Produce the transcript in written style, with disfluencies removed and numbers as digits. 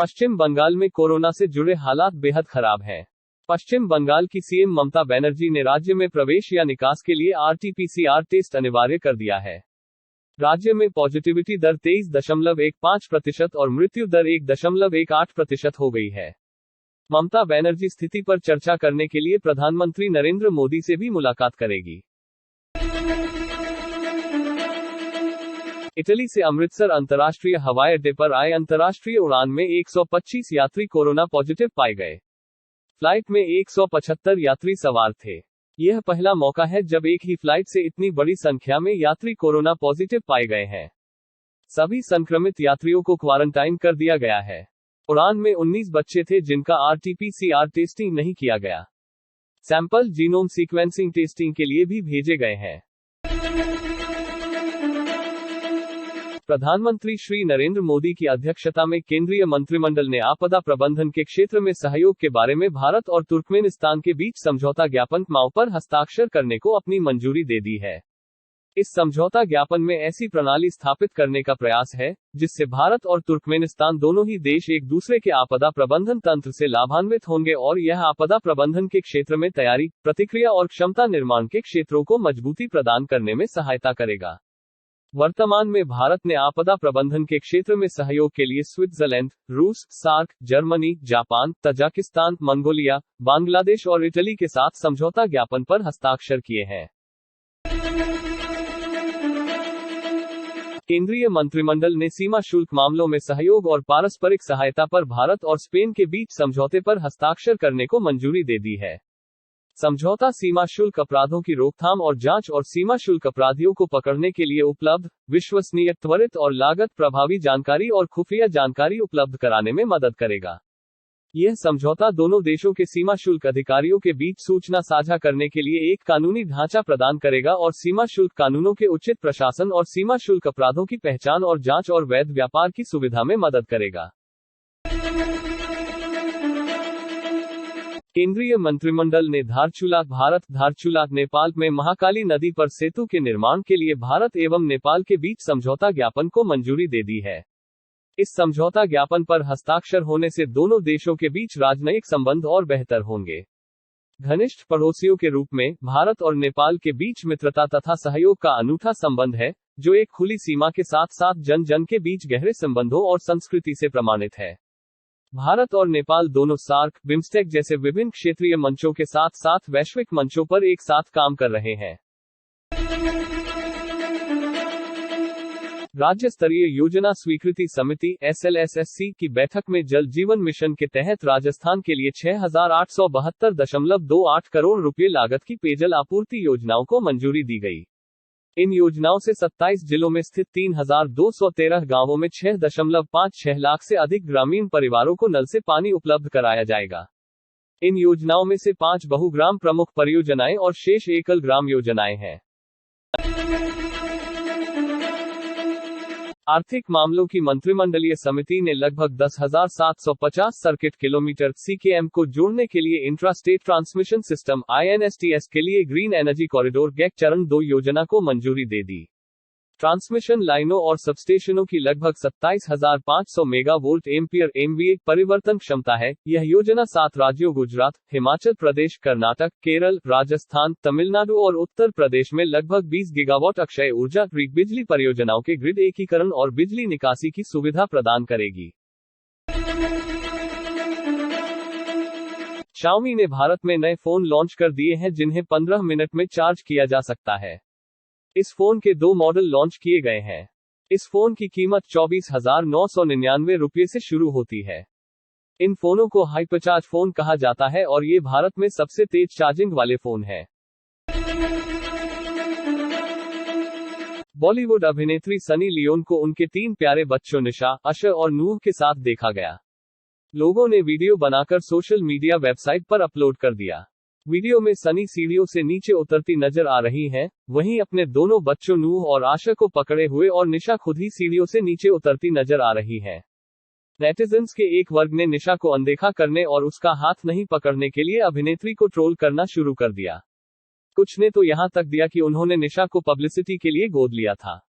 पश्चिम बंगाल में कोरोना से जुड़े हालात बेहद खराब हैं। पश्चिम बंगाल की सीएम ममता बनर्जी ने राज्य में प्रवेश या निकास के लिए आरटी-पीसीआर टेस्ट अनिवार्य कर दिया है। राज्य में पॉजिटिविटी दर 23.15% और मृत्यु दर 1.18% हो गई है। ममता बनर्जी स्थिति पर चर्चा करने के लिए प्रधानमंत्री नरेंद्र मोदी से भी मुलाकात करेगी। इटली से अमृतसर अंतर्राष्ट्रीय हवाई अड्डे पर आए अंतर्राष्ट्रीय उड़ान में 125 यात्री कोरोना पॉजिटिव पाए गए। फ्लाइट में 175 यात्री सवार थे। यह पहला मौका है जब एक ही फ्लाइट से इतनी बड़ी संख्या में यात्री कोरोना पॉजिटिव पाए गए हैं। सभी संक्रमित यात्रियों को क्वारंटाइन कर दिया गया है। उड़ान में 19 बच्चे थे जिनका आरटी-पीसीआर टेस्टिंग नहीं किया गया। सैंपल जीनोम सीक्वेंसिंग टेस्टिंग के लिए भी भेजे गए हैं। प्रधानमंत्री श्री नरेंद्र मोदी की अध्यक्षता में केंद्रीय मंत्रिमंडल ने आपदा प्रबंधन के क्षेत्र में सहयोग के बारे में भारत और तुर्कमेनिस्तान के बीच समझौता ज्ञापन माओ पर हस्ताक्षर करने को अपनी मंजूरी दे दी है। इस समझौता ज्ञापन में ऐसी प्रणाली स्थापित करने का प्रयास है जिससे भारत और तुर्कमेनिस्तान दोनों ही देश एक दूसरे के आपदा प्रबंधन तंत्र से लाभान्वित होंगे और यह आपदा प्रबंधन के क्षेत्र में तैयारी, प्रतिक्रिया और क्षमता निर्माण के क्षेत्रों को मजबूती प्रदान करने में सहायता करेगा। वर्तमान में भारत ने आपदा प्रबंधन के क्षेत्र में सहयोग के लिए स्विट्जरलैंड, रूस, SAARC, Germany, Japan, Tajikistan, Mongolia, Bangladesh और इटली के साथ समझौता ज्ञापन पर हस्ताक्षर किए हैं। केंद्रीय मंत्रिमंडल ने सीमा शुल्क मामलों में सहयोग और पारस्परिक सहायता पर भारत और स्पेन के बीच समझौते पर हस्ताक्षर करने को मंजूरी दे दी है। समझौता सीमा शुल्क अपराधों की रोकथाम और जांच और सीमा शुल्क अपराधियों को पकड़ने के लिए उपलब्ध, विश्वसनीय, त्वरित और लागत प्रभावी जानकारी और खुफिया जानकारी उपलब्ध कराने में मदद करेगा। यह समझौता दोनों देशों के सीमा शुल्क अधिकारियों के बीच सूचना साझा करने के लिए एक कानूनी ढांचा प्रदान करेगा और सीमा शुल्क कानूनों के उचित प्रशासन और सीमा शुल्क अपराधों की पहचान और जांच और वैध व्यापार की सुविधा में मदद करेगा। केंद्रीय मंत्रिमंडल ने धारचूला नेपाल में महाकाली नदी पर सेतु के निर्माण के लिए भारत एवं नेपाल के बीच समझौता ज्ञापन को मंजूरी दे दी है। इस समझौता ज्ञापन पर हस्ताक्षर होने से दोनों देशों के बीच राजनयिक संबंध और बेहतर होंगे। घनिष्ठ पड़ोसियों के रूप में भारत और नेपाल के बीच मित्रता तथा सहयोग का अनूठा संबंध है, जो एक खुली सीमा के साथ साथ जन जन के बीच गहरे संबंधों और संस्कृति से प्रमाणित है। भारत और नेपाल दोनों सार्क, बिम्स्टेक जैसे विभिन्न क्षेत्रीय मंचों के साथ साथ वैश्विक मंचों पर एक साथ काम कर रहे हैं। राज्य स्तरीय योजना स्वीकृति समिति (SLSSC) की बैठक में जल जीवन मिशन के तहत राजस्थान के लिए 6,872.28 करोड़ रुपए लागत की पेयजल आपूर्ति योजनाओं को मंजूरी दी गई। इन योजनाओं से 27 जिलों में स्थित 3,213 गांवों में 6.56 लाख से अधिक ग्रामीण परिवारों को नल से पानी उपलब्ध कराया जाएगा। इन योजनाओं में से 5 बहुग्राम प्रमुख परियोजनाएं और शेष एकल ग्राम योजनाएं हैं। आर्थिक मामलों की मंत्रिमंडलीय समिति ने लगभग 10,750 सर्किट किलोमीटर (CKM) को जोड़ने के लिए intra state transmission system (INSTS) के लिए ग्रीन एनर्जी कॉरिडोर गैक चरण 2 योजना को मंजूरी दे दी। ट्रांसमिशन लाइनों और सबस्टेशनों की लगभग 27,500 मेगावोल्ट एम्पियर (MVA) परिवर्तन क्षमता है। यह योजना 7 राज्यों गुजरात, हिमाचल प्रदेश, कर्नाटक, केरल, राजस्थान, तमिलनाडु और उत्तर प्रदेश में लगभग 20 गीगावाट अक्षय ऊर्जा बिजली परियोजनाओं के ग्रिड एकीकरण और बिजली निकासी की सुविधा प्रदान करेगी। Xiaomi ने भारत में नए फोन लॉन्च कर दिए हैं जिन्हें 15 मिनट में चार्ज किया जा सकता है। इस फोन के 2 मॉडल लॉन्च किए गए हैं। इस फोन की कीमत 24,999 रुपये से शुरू होती है। इन फोनों को हाइपरचार्ज फोन कहा जाता है और ये भारत में सबसे तेज चार्जिंग वाले फोन हैं। बॉलीवुड अभिनेत्री सनी लियोन को उनके 3 प्यारे बच्चों निशा, अशर और नूह के साथ देखा गया। लोगों ने वीडियो बनाकर सोशल मीडिया वेबसाइट पर अपलोड कर दिया। वीडियो में सनी सीढ़ियों से नीचे उतरती नजर आ रही हैं, वहीं अपने दोनों बच्चों नूह और आशा को पकड़े हुए और निशा खुद ही सीढ़ियों से नीचे उतरती नजर आ रही है। नेटिजन्स के एक वर्ग ने निशा को अनदेखा करने और उसका हाथ नहीं पकड़ने के लिए अभिनेत्री को ट्रोल करना शुरू कर दिया। कुछ ने तो यहां तक दिया कि उन्होंने निशा को पब्लिसिटी के लिए गोद लिया था।